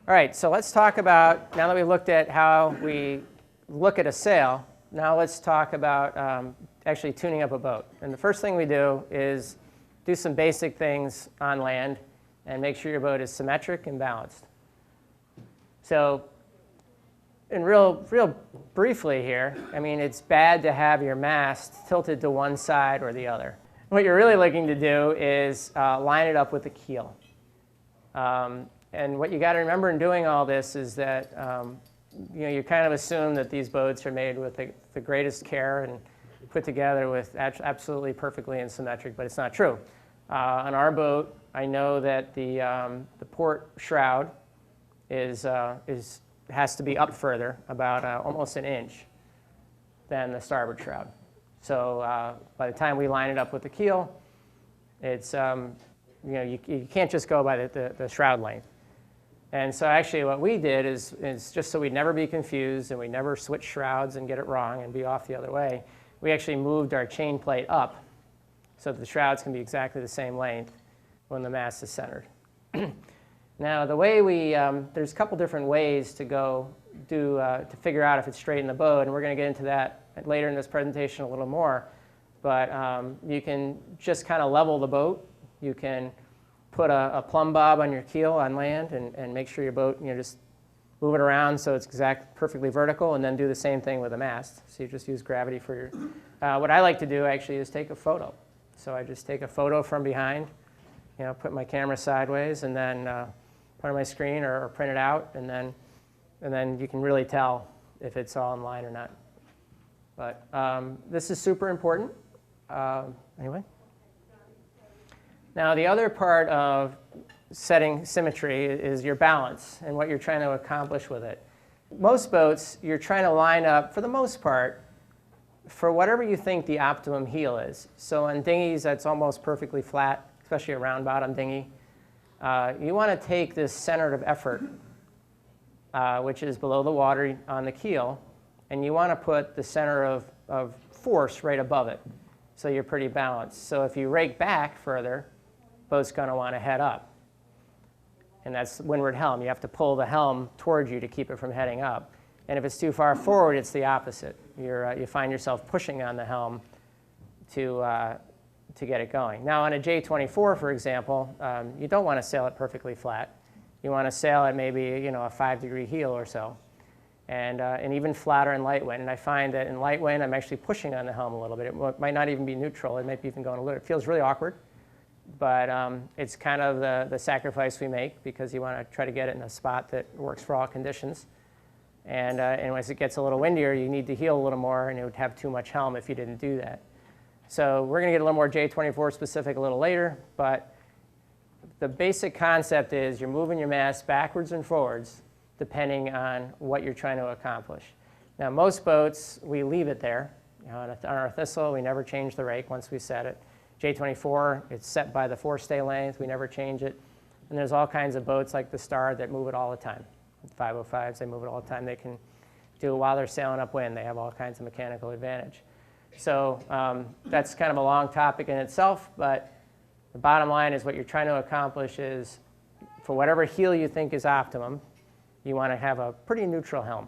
All right, so let's talk about, now that we looked at how we look at a sail, now let's talk about actually tuning up a boat. And the first thing we do is do some basic things on land and make sure your boat is symmetric and balanced. So in real briefly here, I mean, it's bad to have your mast tilted to one side or the other. What you're really looking to do is line it up with the keel. And what you got to remember in doing all this is that you kind of assume that these boats are made with the greatest care and put together with absolutely perfectly and symmetric, but it's not true. On our boat, I know that the port shroud has to be up further, about almost an inch, than the starboard shroud. So by the time we line it up with the keel, it's you can't just go by the shroud length. And so actually what we did is just so we'd never be confused and we never switch shrouds and get it wrong and be off the other way, we actually moved our chain plate up so that the shrouds can be exactly the same length when the mast is centered. Now the way there's a couple different ways to to figure out if it's straight in the boat, and we're going to get into that later in this presentation a little more. But you can just kind of level the boat. You can put a plumb bob on your keel on land and make sure your boat, just move it around so it's perfectly vertical, and then do the same thing with the mast. So you just use gravity for your... what I like to do actually is take a photo. So I just take a photo from behind, put my camera sideways, and then put it on my screen or print it out, and then you can really tell if it's all in line or not. But this is super important. Anyway. Now the other part of setting symmetry is your balance and what you're trying to accomplish with it. Most boats, you're trying to line up, for the most part, for whatever you think the optimum heel is. So on dinghies, that's almost perfectly flat, especially a round bottom dinghy. You want to take this center of effort, which is below the water on the keel, and you want to put the center of force right above it, so you're pretty balanced. So if you rake back further, boat's going to want to head up. And that's windward helm. You have to pull the helm towards you to keep it from heading up. And if it's too far forward, it's the opposite. You find yourself pushing on the helm to get it going. Now on a J24, for example, you don't want to sail it perfectly flat. You want to sail at maybe a 5-degree heel or so, and even flatter in light wind. And I find that in light wind, I'm actually pushing on the helm a little bit. It might not even be neutral. It might be even going a little. It feels really awkward, but it's kind of the sacrifice we make because you want to try to get it in a spot that works for all conditions. And as it gets a little windier, you need to heel a little more, and it would have too much helm if you didn't do that. So we're going to get a little more J24 specific a little later, but the basic concept is you're moving your mast backwards and forwards depending on what you're trying to accomplish. Now most boats, we leave it there. On our Thistle, we never change the rake once we set it. J24, it's set by the forestay length. We never change it. And there's all kinds of boats like the Star that move it all the time. 505s, they move it all the time. They can do it while they're sailing upwind. They have all kinds of mechanical advantage. So that's kind of a long topic in itself, but the bottom line is what you're trying to accomplish is for whatever heel you think is optimum, you want to have a pretty neutral helm.